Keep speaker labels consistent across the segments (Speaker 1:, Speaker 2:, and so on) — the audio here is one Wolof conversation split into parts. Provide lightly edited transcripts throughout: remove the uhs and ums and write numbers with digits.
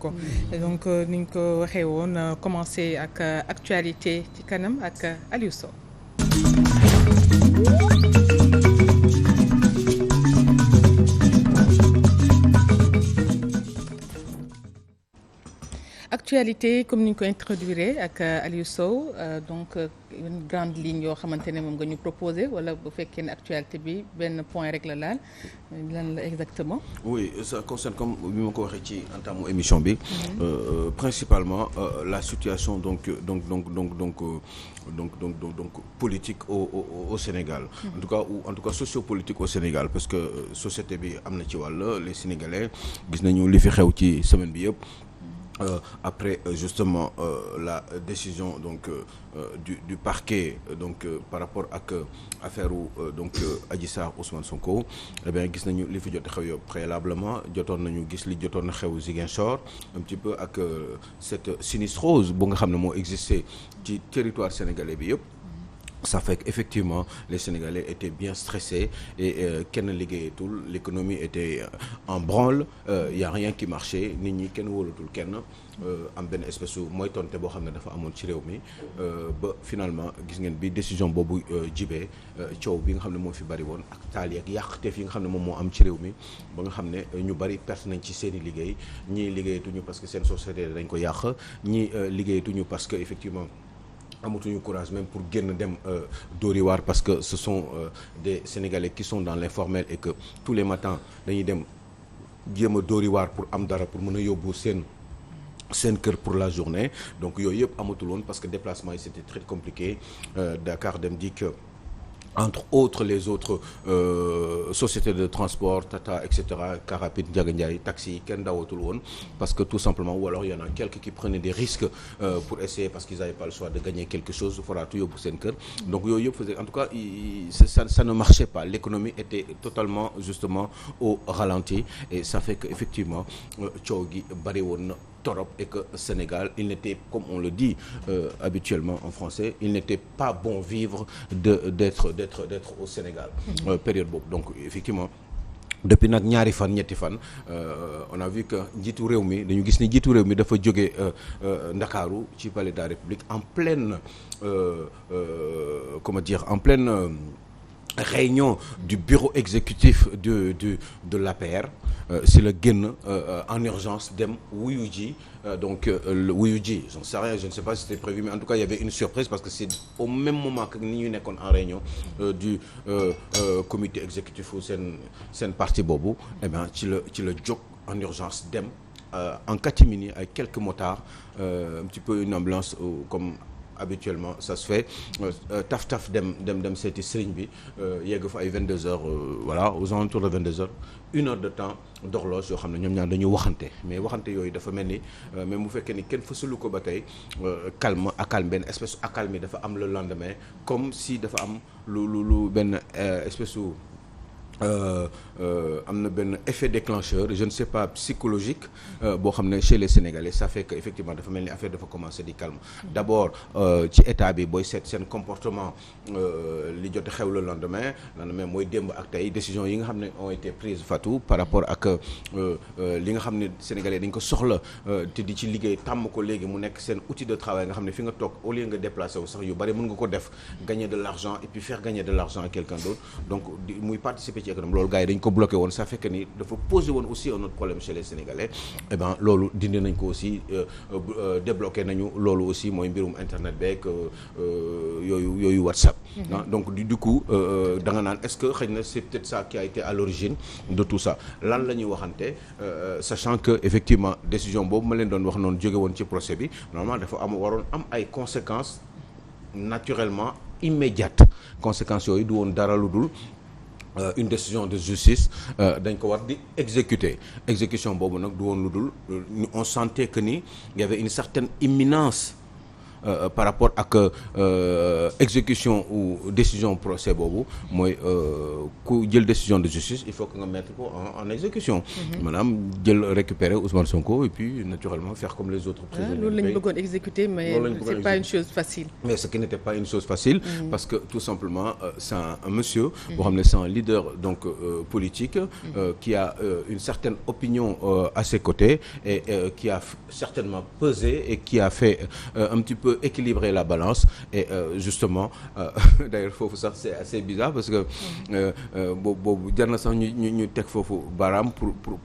Speaker 1: ko donc ni ñu ko waxee woon commencé ak actualité ci kanam ak Aliou Sow. Actualité comme ni ñu ko introduire ak Aliou Sow donc une grande ligne yoo xamante ne moom nga ñu proposé wala bu fekkee ne actualité bi benn point rek la laal lan la exactement.
Speaker 2: Oui, ça concerne comme bi ma ko waxee ci entamu émission bi. Principalement la situation donc politique au Sénégal. En tout cas sociopolitique au Sénégal parce que société bi am na ci wàll les Sénégalais gis nañu li fi xew ci semaine bi yëpp. Après justement la décision donc du parquet donc par rapport ak affaire donc Adji Sarr Ousmane Sonko eh bien gis nañu li fi jot a xew yow préalablement jotoon nañu gis li jotoon na xew Ziguinchor un petit peu ak cette sinistrose bu nga xam ne moo existé ci territoire sénégalais bi yëpp. Ça fait qu'effectivement les Sénégalais étaient bien stressés et kenn liggéeyatul l'économie était en branle y a rien qui marchait nit ñi kenn wóolatul kenn am benn espèce su mooy tonte boo xam ne dafa amoon ci réew mi ba finalement gis ngeen bi décision boobu jibee coow bi nga xam ne moo fi bari woon ak taal yi ak yàqteef yi nga xam ne moom moo am ci réew mi ba nga xam ne ñu bari perte nañ ci seen i liggéey ñii liggéeyatuñu parce que seen société dañ ko yàq ñii liggéeyatuñu parce que effectivement amatuñu courage même pour génn dem dóori waar parce que ce sont des Sénégalais qui sont dans l'informel et que tous les matins dañuy dem jéem a dóori waar pour am dara pour mën a yóbbu seen kër pour la journée donc yooyu yëpp amatul woon parce que déplacement yi c'était très compliqué Dakar Dem Dikk entre autres les autres sociétés de transport Tata et cetera car rapide Ndiaga Ndiaye taxi yi kenn dawatul woon parce que tout simplement ou alors il y en a quelques qui prenaient des risques pour essayer parce qu'ils n'avaient pas le choix de gagner quelque chose foraatu yóbbu seen kër donc yooyu yëpp faisait en tout cas ça ne marchait pas l'économie était totalement justement au ralenti et ça fait que effectivement coow gi bari woon na torop et que Sénégal il n'était comme on le dit habituellement en français il n'était pas bon vivre d'être au Sénégal période boobu donc effectivement depuis nag ñaari fan ñetti fan on a vu que njiitu réew mi dañu gis ni njiitu réew mi dafa jóge Ndakaaru ci palais de la République en pleine comment dire en pleine réunion du bureau exécutif de l'APR si la génn en urgence dem wuyu ji donc wuyu ji j'en sais rien je ne sais pas si c'était prévu mais en tout cas il y avait une surprise parce que c'est au même moment que ni ñu nekkoon en réunion du comité exécutif ou seen parti boobu eh bien ci la jóg en urgence dem en catimini avec quelques motards un petit peu une ambulance comme habituellement ça se fait taf dem seeti sëriñ bi yegg fa ay 22 heures voilà aux alentours de 22 heures une heure de temps d'horloge yoo xam ne ñoom ñaar dañu waxante mais waxante yooyu dafa mel ni même bu fekkee ni kenn fësalu ko ba tey calme accalme benn espèce accalmie dafa am le lendemain comme si dafa am lu benn espèce am na benn effet déclencheur je ne sais pas psychologique boo xam ne chez les Sénégalais ça fait que effectivement dafa mel ni affaire dafa commencer di calme d'abord ci état bi booy seet seen comportement li jot a xew le lendemain mooy démb ak tey décision yi nga xam ne ont été prises Fatou par rapport ak li nga xam ne Sénégalais dañ ko soxla te di ci liggéey tàmm ko léegi mu nekk seen outil de travail nga xam ne fi nga toog au lieu nga déplacer wu sax yu bari mën nga ko def gagner de l'argent et puis faire gagner de l'argent à quelqu'un d'autre donc muy participer ci économie loolu gars yi dañ ko bloqué woon ça fait que ni dafa posé woon aussi un autre problème chez les Sénégalais et ben loolu dindi nañ ko aussi débloqué nañu loolu aussi mooy mbirum internet beeg yooyu WhatsApp donc du coup da nga naan est-ce que xëy na c'est peut-être ça qui a été à l'origine de tout ça lan la ñuy waxante sachant que effectivement décision boobu ma leen doon wax noonu jóge woon ci procès bi normalement dafa waroon am ay conséquences naturellement immédiates conséquences yooyu du woon dara lu dul une décision de justice dañ ko war di exécution boobu nag du woon lu dul on sentait que ni il y avait une certaine imminence par rapport ak exécution ou décision procès boobu mooy ku jël décision de justice il faut que nga mettre ko en exécution. maanaam jël récupérer Ousmane Sonko et puis naturellement faire comme les autres prisonniers.
Speaker 1: loolu la ñu bëggoon exécuter mais c'est pas une chose facile.
Speaker 2: mais ce qui n'était pas une chose facile. parce que tout simplement c'est un monsieur. boo xam ne c'est un leader donc politique. qui a une certaine opinion à ses côtés et qui a certainement pesé et qui a fait un petit peu équilibrer la balance et justement d'ailleurs foofu sax c'est assez bizarre parce que boobu jar na sax ñu teg foofu baaraam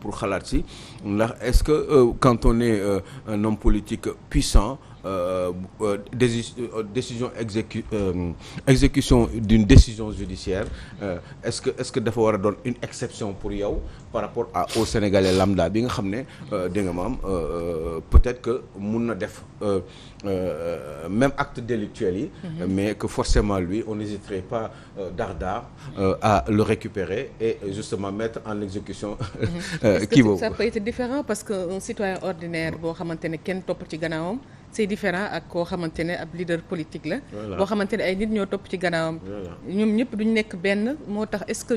Speaker 2: pour xalaat si ndax est-ce que quand on est un homme politique puissant exécution d'une décision judiciaire est-ce que dafa war a doon une exception pour yow par rapport au Sénégalais lambda bi nga xam ne dégg nga maam peut-être que mun na def même acte délictuel yi mais que forcément lui on n'hésiterait pas d'art à le récupérer et justement mettre en exécution kii boobu.
Speaker 1: Ça peut être différent parce que un citoyen ordinaire boo xamante ne kenn topp ci gannaawam c'est différent ak koo xamante ne ab leader politique la. boo xamante ne ay nit ñoo topp ci gannaawam. ñoom ñëpp duñ nekk benn moo tax est-ce que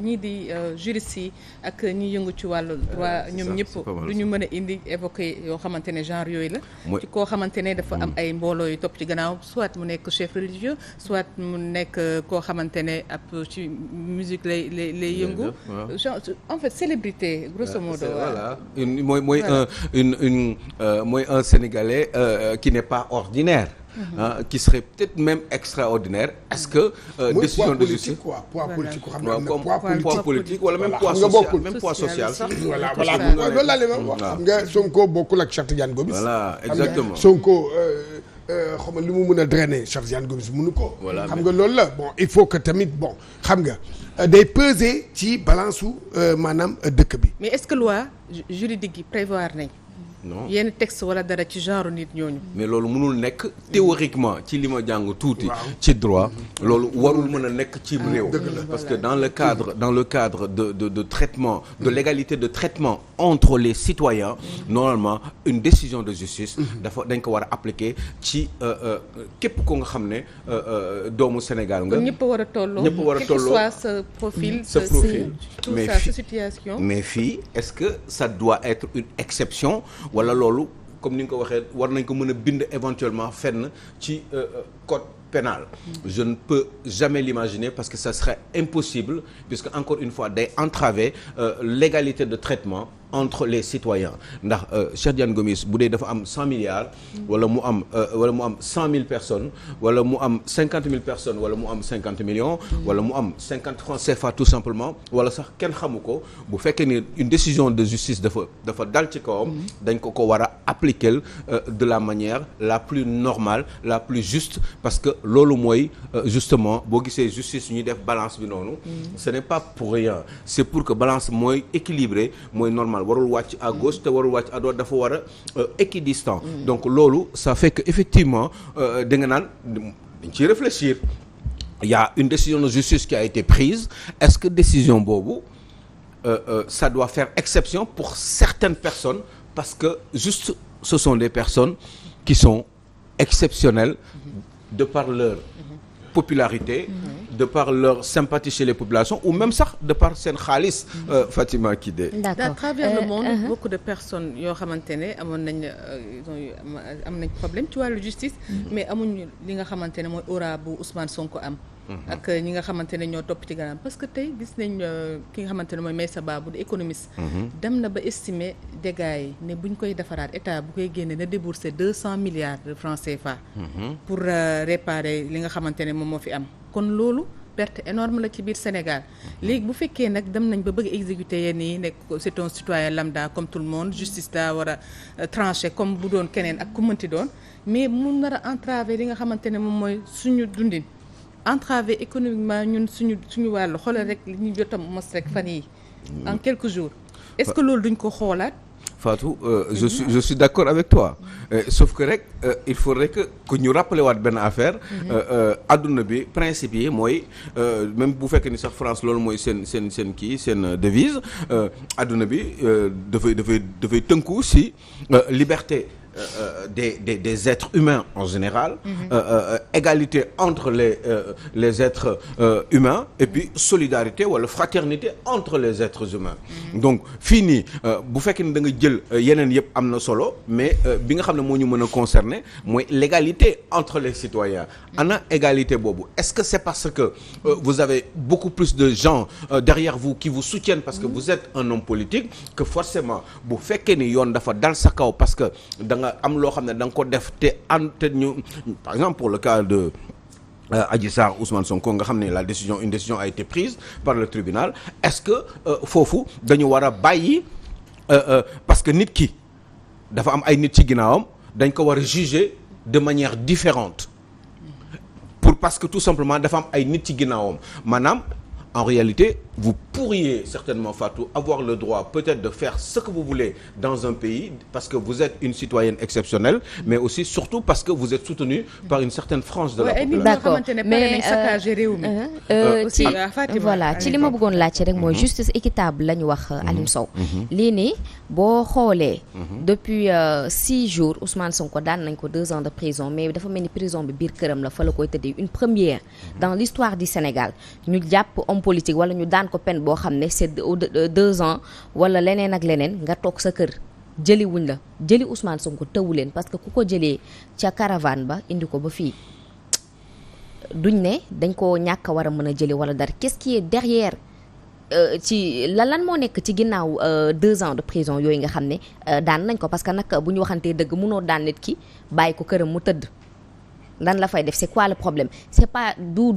Speaker 1: ñii di juristes yi ak ñi yëngu ci wàllu droit ñoom ñëpp duñu mën a indi évoquer yoo xamante ne genre yooyu la. ci koo xamante ne dafa am ay mbooloo yu topp ci gannaawam soit mu nekk chef religieux soit mu nekk koo xamante ne ab ci musique lay yëngu. en fait célébrité grosso modo.
Speaker 2: voilà mooy un Sénégalais. Qui n'est pas ordinaire. Qui serait peut-être même extraordinaire. Est-ce que décision de justice
Speaker 3: poids politique xam
Speaker 2: nga poids politique wala même poids social sax.
Speaker 3: voilà loolu laa leen wax xam nga Sonko bokkul ak Cheikh Tidiane Gomis.
Speaker 2: voilà exactement
Speaker 3: Sonko xam nga li mu mën a drainer Cheikh Tidiane Gomis mënu ko. xam nga loolu la bon il faut que tamit bon xam nga day peser ci balance su maanaam dëkk bi.
Speaker 1: mais est-ce que loi juridique yi prévoir nañ.
Speaker 2: non
Speaker 1: yenn texte wala dara ci genre nit ñooñu.
Speaker 2: mais loolu mënul nekk théoriquement ci li ma jàng tuuti. ci droit loolu warul mën a nekk ci réew. parce que dans le cadre de traitement de l'égalité de traitement entre les citoyens normalement une décision de justice. dañ ko war a appliquer ci képp ko nga xam ne doomu Sénégal nga.
Speaker 1: ñëpp war a tolloo
Speaker 2: ñëpp war a tolloo
Speaker 1: quel que soit sa profil. tout ça sa situation.
Speaker 2: mais fii est-ce que ça doit être une exception. wala loolu comme ni nga ko waxee war nañ ko mën a bind éventuellement fenn ci code pénal. Je ne peux jamais l'imaginer parce que ça serait impossible puisque encore une fois day entraver l'égalité de traitement entre les citoyens ndax Cheikh Tidiane Gomis bu dee dafa am 100 milliards wala mu am 100 000 personnes wala mu am 50 000 personnes wala mu am 50 millions wala mu am 50 francs CFA tout simplement wala sax kenn xamu ko bu fekkee ni une décision de justice dafa dal ci kawam dañ ko war a appliquer de la manière la plus normale la plus juste parce que loolu mooy justement boo gisee justice ñuy def balance bi noonu ce n'est pas pour rien c'est pour que balance mooy équilibré mooy normal warul wàcc à gauche te warul wàcc à droite dafa war a équidistant donc loolu ça fait que effectivement da nga naan dañ ciy réfléchir il y a une décision de justice qui a été prise est-ce que décision boobu ça doit faire exception pour certaines personnes parce que juste ce sont des personnes qui sont exceptionnelles de par leur popularité de par leur sympathie chez les populations ou même sax de par seen xaalis Fatima Kidé.
Speaker 1: À travers le monde beaucoup de personnes yoo xamante ne am nañ problème ci wàllu justice mais amuñ li nga xamante ne mooy aura bu Ousmane Sonko am ak ñi nga xamante ne ñoo topp ci ganam parce que tey gis nañ ki nga xamante ne mooy Meissa Babou di économiste dem na ba estimer dégâts yi ne buñ koy defaraat état bu koy génne na débourser 200 milliards de francs CFA pour réparer li nga xamante ne moom moo fi am kon loolu perte énorme la ci biir Sénégal léegi bu fekkee nag dem nañ ba bëgg exécuter yenn yi nekk c'est un citoyen lambda comme tout le monde justice daa war a trancher comme bu doon keneen ak ku mënti doon mais mu nar a entraver li nga xamante ne moom mooy suñu dundin entraver économiquement ñun suñu wàllu xoolal rek li ñu jot a mos rek fan yi en quelques jours est-ce que loolu duñ ko xoolaat
Speaker 2: Fatou je suis d'accord avec toi sauf que rek il faudrait que ñu rappeler waat benn affaire adduna bi principe yi mooy même bu fekkee ni sax France loolu mooy seen kii seen devise adduna bi dafay tënku ci liberté des êtres humains en général, égalité entre les êtres humains et puis solidarité wala fraternité entre les êtres humains. Donc fii nii bu fekkee ne da nga jël yeneen yëpp am na solo mais bi nga xam ne moo ñu mën a concerner mooy l'égalité entre les citoyens. Ana égalité boobu est-ce que c'est parce que vous avez beaucoup plus de gens derrière vous qui vous soutiennent parce que vous êtes un homme politique que forcément bu fekkee ni yoon dafa dal sa kaw parce que da nga am loo xam ne da nga ko def te ñu par exemple pour le cas de Adji Sarr, Ousmane Sonko nga xam ne une décision a été prise par le tribunal, est-ce que foofu dañu war a bàyyi parce que nit ki dafa am ay nit ci ginnaawam dañ ko war a juger de manière différente parce que tout simplement dafa am ay nit ci ginnaawam maanaam en réalité vous pourriez certainement, Fatou, avoir le droit peut-être de faire ce que vous voulez dans un pays parce que vous êtes une citoyenne exceptionnelle, mais aussi surtout parce que vous êtes soutenue par une certaine frange de la population.
Speaker 4: D'accord, mais voilà ci li ma bëggoon laajte rek mooy justice équitable la ñu wax Aliou Sow. lii nii boo xoolee. depuis 6 jours Ousmane Sonko daan nañ ko 2 ans de prison mais dafa mel ni prison bi biir këram la fa la koy tëddee une première dans l'histoire du Sénégal ñu jàpp homme politique wala ñu daan ko peine boo xam ne c'est 2 ans wala leneen ak leneen nga toog sa kër jëli wuñ la jëli Ousmane Sonko tëwu leen parce que ku ko jëlee ca caravane ba indi ko ba fii duñ ne dañ ko ñàkk a war a mën a jëli wala dara qu'est-ce qui est derrière ci lan moo nekk ci ginnaaw 2 ans de prison yooyu nga xam ne daan nañ ko parce que nag bu ñu waxantee dëgg mënoo daan nit ki bàyyi ko këram mu tëdd lan la fay def c'est quoi le problème c'est pas du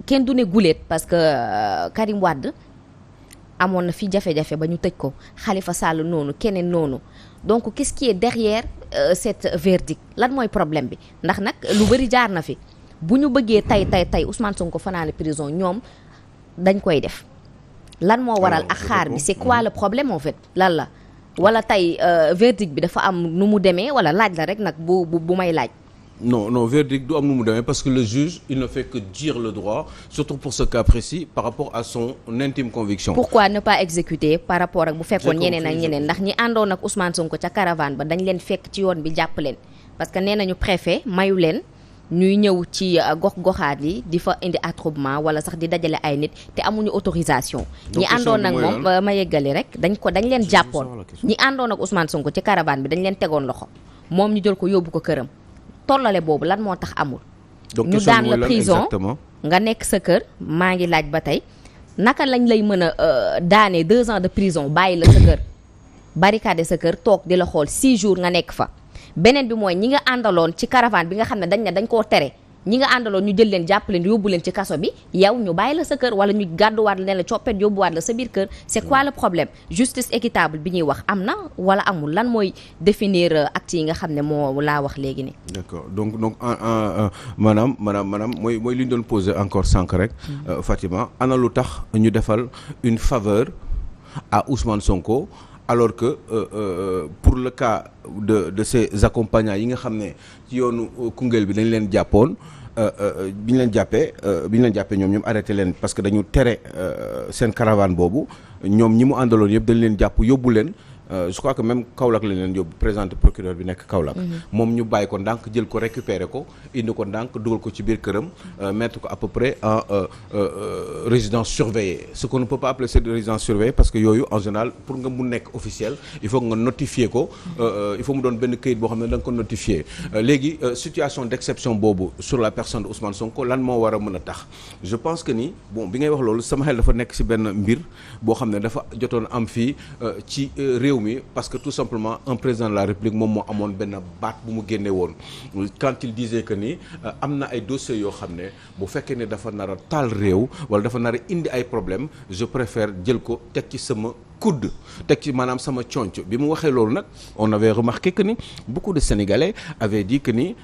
Speaker 4: kenn du ne guléet parce que Karim Wade amoon na fi jafe-jafe ba ñu tëj ko Khalifa Sall noonu keneen noonu donc qu'est-ce qui est derrière cette verdict lan mooy problème bi ndax nag lu bari jaar na fi bu ñu bëggee tey Ousmane Sonko fanaane prison ñoom dañ koy def lan moo waral ak xaar bi c'est quoi le problème en fait lan la wala tey verdict bi dafa am nu mu demee wala laaj la rek nag bu may laaj.
Speaker 2: Non, verdict du am nu mu demee parce que le juge il ne fait que dire le droit surtout pour ce cas précis par rapport à son intime conviction.
Speaker 4: Pourquoi ne pas exécuter par rapport ak bu fekkoon ñeneen ak ñeneen ndax ñi àndoon ak Ousmane Sonko ca caravane ba dañ leen fekk ci yoon bi jàpp leen parce que nee nañu préfet mayu leen ñuy ñëw ci gox-goxaat yi di fa indi attroupement wala sax di dajale ay nit te amuñu autorisation. ñi àndoon ak moom ma yeggali rek dañ leen jàppoon ñi àndoon ak Ousmane Sonko ci caravane bi dañ leen tegoon loxo moom ñu jël ko yóbbu ko këram. tollale boobu lan moo tax amul ñu daan la prison nga nekk sa kër maa ngi laaj ba tey naka lañ lay mën a daanee 2 ans de prison bàyyi la sa kër barricade sa kër toog di la xool 6 jours nga nekk fa beneen bi mooy ñi nga àndaloon ci caravane bi nga xam ne dañ koo tere ñi nga àndaloon ñu jël leen jàpp leen yóbbu leen ci kaso bi yow ñu bàyyi la sa kër wala ñu gàdduwaat la ne la coppet yóbbuwaat la sa biir kër c'est quoi le problème justice équitable bi ñuy wax am na wala amul lan mooy définir actes yi nga xam ne moo laa wax léegi ni
Speaker 2: d'accord donc maanaam mooy li ñu doon poser encore sànq rek Fatima ana lu tax ñu defal une faveur à Ousmane Sonko alors que pour le cas de ces accompagnants yi nga xam ne ci yoonu Koungheul bi dañ leen jàppoon bi ñu leen jàppee ñoom arrêté leen parce que dañu tere seen caravane boobu ñoom ñi mu àndaloon yëpp dañ leen jàpp yóbbu leen je crois que même Kaolack lañ leen yóbbu présenté procureur bi nekk Kaolack moom ñu bàyyi ko ndànk jël ko récupérer ko indi ko ndànk dugal ko ci biir këram mettre ko à peu près en résidence surveillée ce qu'on ne peut pas appeler cette résidence surveillée parce que yooyu en général pour nga mu nekk officiel il faut nga notifier ko il faut mu doon benn këyit boo xam ne da nga ko notifier léegi situation d'exception boobu sur la personne de Ousmane Sonko lan moo war a mën a tax je pense que ni bon bi ngay wax loolu sama xel dafa nekk ci benn mbir boo xam ne dafa jotoon am fii ci réew parce que tout simplement un président de la République moom moo amoon benn baat bu mu génne woon quand il disait que ni am na ay dossiers yoo xam ne bu fekkee ne dafa nar a taal réew wala dafa nar a indi ay problèmes je préfère jël ko teg ci sama coude teg ci maanaam sama conc bi mu waxee loolu nag on avait remarqué que ni beaucoup de Sénégalais avaient dit que ni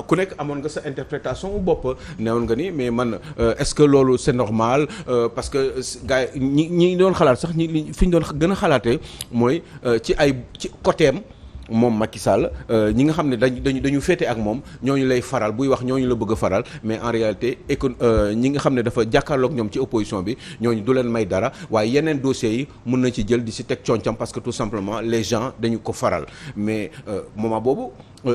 Speaker 2: ku nekk amoon nga sa interprétation bu bopp neewoon nga ni mais man est-ce que loolu c'est normal parce que gars yi ñi doon xalaat sax ñi fi ñu doon gën a xalaatee mooy ci côté am moom Macky Sall ñi nga xam ne dañu féete ak moom ñooñu lay faral buy wax ñooñu la bëgg a faral mais en réalité ñi nga xam ne dafa jàkkaarloog ñoom ci opposition bi ñooñu du leen may dara waaye yeneen dossiers yi mën na ci jël di si teg concam parce que tout simplement les gens dañu ko faral mais moment boobu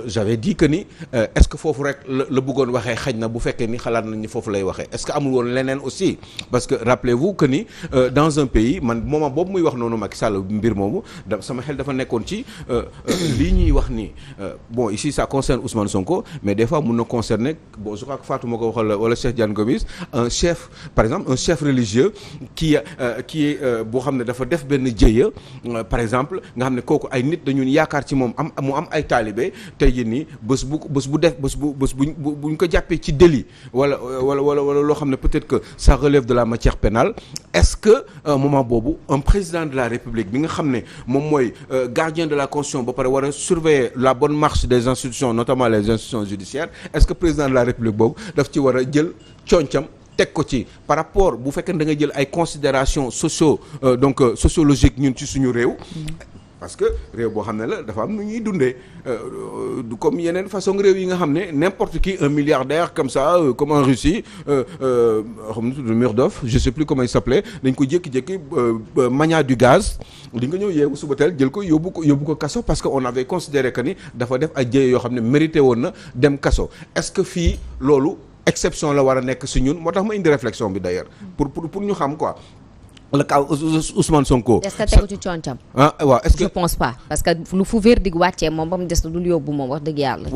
Speaker 2: j'avais dit que ni est-ce que foofu rek la bëggoon waxee xaj na bu fekkee ni xalaat nañ ni foofu lay waxee est-ce que amul woon leneen aussi parce que rappelez-vous que ni dans un pays man moment boobu muy wax noonu Macky Sall mbir moomu sama xel dafa nekkoon ci lii ñuy wax ni bon ici ça concerne Ousmane Sonko mais des fois mun na concerner bon je crois que Fatou ma ko waxal wala Cheikh Diane Gomis un chef par exemple un chef religieux qui est boo xam ne dafa def benn jëya par exemple nga xam ne kooku ay nit dañu yaakaar ci moom mu am ay taalibe tey jii nii bés buñ ko jàppee ci délit wala loo xam ne peut-être que ça relève de la matière pénale est-ce que moment boobu un président de la République bi nga xam ne moom mooy gardien de la constitution ba pare war a surveiller la bonne marche des institutions notamment les institutions judiciaires est-ce que président de la République boobu daf ci war a jël concam teg ko ci par rapport bu fekkee da nga jël ay considérations sociologiques ñun ci suñu réew parce que réew boo xam ne la dafa am nu ñuy dundee du comme yeneen façon réew yi nga xam ne n'importe qui un milliardaire comme ça comme en Russie xam na tudd Murdov je sais plus comment il s'appelait dañ ko jékki-jékki mania du gaz di nga ñëw yeewu suba teel jël ko yóbbu ko kaso parce que on avait considéré que ni dafa def ay jëye yoo xam ne mérité woon na dem kaso est-ce que fii loolu exception la war a nekk si ñun moo tax ma indi réflexion bi d'ailleurs pour ñu xam quoi le cas Ousmane Sonko.
Speaker 4: est-ce que tegu ci concam.
Speaker 2: waaw est-ce que
Speaker 4: je pense pas parce que lu fu verdict wàccee moom ba mu des dul yóbbu moom wax dëgg yàlla.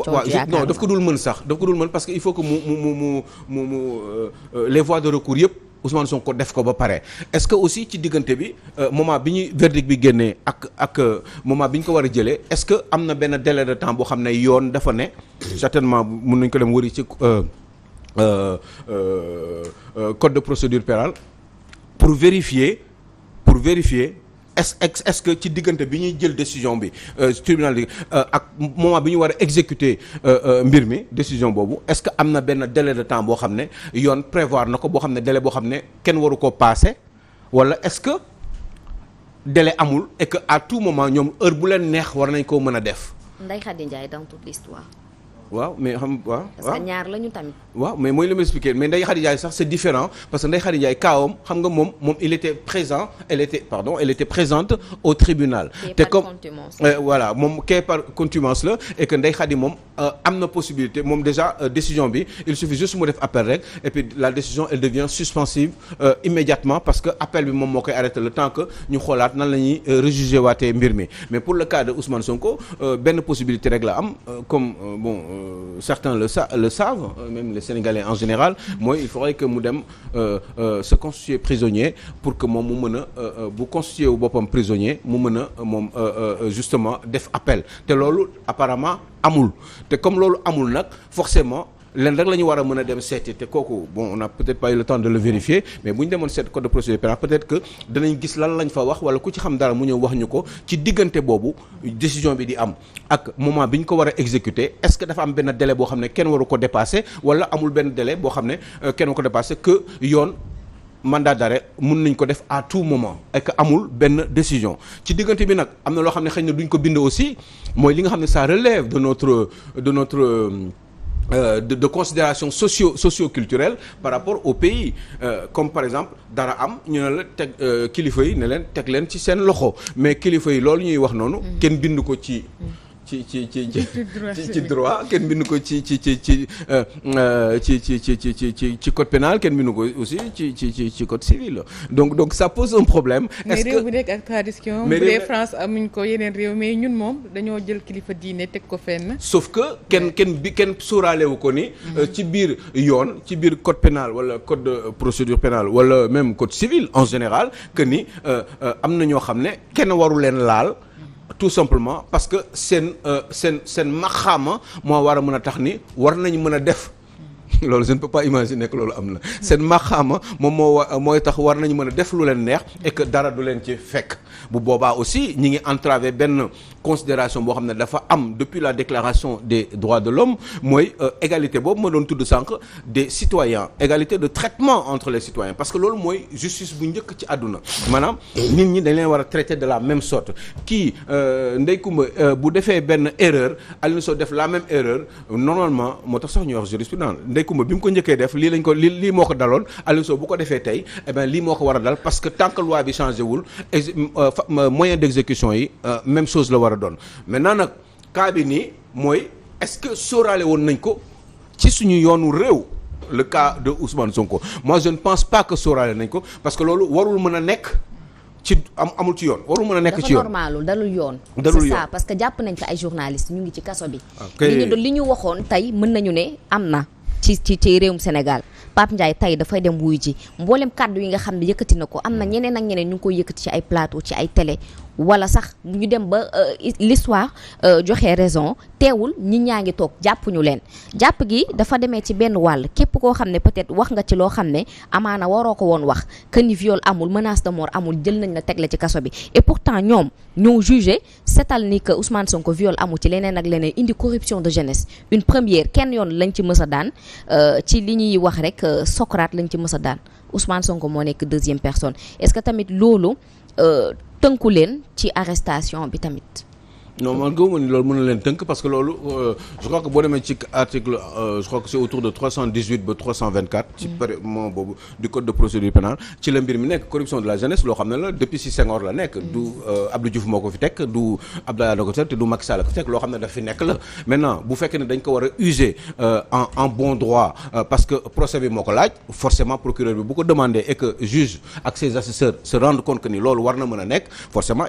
Speaker 2: non daf ko dul mën sax parce que il faut que mu les voies de recours yëpp Ousmane Sonko def ko ba pare est-ce que aussi ci diggante bi moment bi ñuy verdict bi génnee ak moment bi ñu ko war a jëlee est-ce que am na benn délai de temps boo xam ne yoon dafa ne certainement mën nañu ko dem wëri ci code de procédure pénale pour vérifier est-ce que ci diggante bi ñuy jël décision bi tribunal bi ak moment bi ñu war a exécuter mbir mi décision boobu est-ce que am na benn délai de temps boo xam ne yoon prévoir na ko boo xam ne délai boo xam ne kenn waru koo passer wala est-ce que délai amul et que à tout moment ñoom heure bu leen neex war nañ koo mën a def.
Speaker 4: Ndeye Khady Ndiaye dans toute l'histoire.
Speaker 2: waaw mais xam waaw.
Speaker 4: parce que ñaar lañu tamit.
Speaker 2: waaw mais mooy li ma expliqué mais Ndeye Khady Ndiaye sax c'est différent parce que Ndeye Khady Ndiaye kaawam xam nga moom elle était présente au tribunal.
Speaker 4: te comme
Speaker 2: voilà moom kay par contumace la et que Ndeye Khady moom am na possibilité moom déjà décision bi il suffit juste mu def appel rek et puis la décision elle devient suspensive immédiatement parce que appel bi moom moo koy arrêter le temps que ñu xoolaat nan la ñuy rejuger waatee mbir mi mais pour le cas de Ousmane Sonko benn possibilité rek la am comme certains le savent même les Sénégalais en général mooy il faudrait que mu dem se constituer prisonnier pour que moom mu mën a bu constituer wu boppam prisonnier mu mën a moom justement def appel te loolu apparemment amul te comme loolu amul nag forcément leen rek la ñu war a mën a dem seeti te kooku bon on a peut-être pas eu le temps de le vérifier mais bu ñu demoon seet code de procédure pénale peut-être que danañ gis lan lañ fa wax wala ku ci xam dara mu ñëw wax ñu ko ci diggante boobu décision bi di am ak moment bi ñu ko war a exécuter est-ce que dafa am benn délai boo xam ne kenn waru ko dépasser wala amul benn délai boo xam ne kenn waru ko dépasser que yoon mandat d'arrêt mun nañ ko def à tout moment et que amul benn décision ci diggante bi nag am na loo xam ne xëy na duñ ko bind aussi mooy li nga xam ne ça relève de notre de considération socio-culturelle par rapport au pays comme par exemple dara am ñu ne la teg kilifa yi ne leen teg leen ci seen loxo mais kilifa yi loolu ñuy wax noonu kenn bind ko ci droit kenn bind ko ci code pénal kenn bind ko aussi ci code civil donc ça pose un problème.
Speaker 1: est-ce que mais réew bi nekk ak tradition. bu dee France amuñ ko yeneen réew mais ñun moom dañoo jël kilifa diine teg ko fenn.
Speaker 2: sauf que kenn sóoraale wu ko ni. ci biir yoon ci biir code pénal wala code de procédure pénale wala même code civil en général que ni am na ñoo xam ne kenn waru leen laal. tout simplement parce que seen maxaama moo war a mën a tax ni war nañu mën a def loolu je ne peux pas imaginer que loolu am na seen maxaama moom mooy tax war nañu mën a def lu leen neex et que dara du leen ci fekk bu boobaa aussi ñi ngi entravé benn considération boo xam ne dafa am depuis la déclaration des droits de l'homme mooy égalité boobu ma doon tudd sànq des citoyens égalité de traitement entre les citoyens parce que loolu mooy justice bu njëkk ci àdduna maanaam nit ñi dañ leen war a traiter de la même sorte kii Ndeye Comba bu defee benn erreur Aliou Sow def la même erreur normalement moo tax sax ñuy wax jurisprudence Ndeye Comba bi mu ko njëkkee def lii lañ ko lii moo ko daloon Aliou Sow bu ko defee tey eh bien lii moo ko war a dal parce que tant que loi bi changé wul moyen d'exécution yi même chose la war a doon maintenant nag cas bi nii mooy est-ce que sóoraale woon nañ ko ci suñu yoonu réew le cas de Ousmane Sonko moi je ne pense pas que sóoraale nañ ko parce que loolu warul mën a nekk ci amul ci yoon warul mën a nekk ci yoon
Speaker 4: dafa normalul dalul yoon c'est ça parce que jàpp nañ ko ay journalistes ñu ngi ci kaso bi li ñu waxoon tey mën nañu ne am na ci réewum Sénégal Pape Ndiaye tey dafay dem wuy ji mboolem kàddu yi nga xam ne yëkkati na ko am na ñeneen ak ñeneen ñu ngi koy yëkkati ci ay plateau ci ay télé wala sax ñu dem ba l'histoire joxe raison teewul ñi ñaa ngi toog jàppuñu leen jàpp gi dafa demee ci benn wàll képp koo xam ne peut-être wax nga ci loo xam ne amaana waroo ko woon wax que ni viol amul menace de mort amul jël nañ la teg la ci kaso bi et pourtant ñoom ñoo jugé setal ni que Ousmane Sonko viol amul ci leneen ak leneen indi corruption de jeunesse une première kenn yoon lañ ci mës a daan ci li ñuy wax rek Socrate lañ ci mës a daan Ousmane Sonko moo nekk deuxième personne est-ce que tamit loolu tënku leen ci arrestation bi tamit.
Speaker 2: non man gëmuma ni loolu mën na leen tënk parce que loolu je crois que boo demee ci article je crois que c'est autour de 318 ba 324 ci moment boobu du code de procédure pénale ci la mbir mi nekk corruption de la jeunesse loo xam ne la depuis si Senghor la nekk du Abdou Diouf moo ko fi teg du Abdoulaye Wade ko fi teg te du Macky Sall ko fi teg loo xam ne daf fi nekk la maintenant bu fekkee ne dañ ko war a user en bon droit parce que procès bi moo ko laaj forcément procureur bi bu ko demandé et que juge ak ses assesseurs se rendent compte que ni loolu war na mën a nekk forcément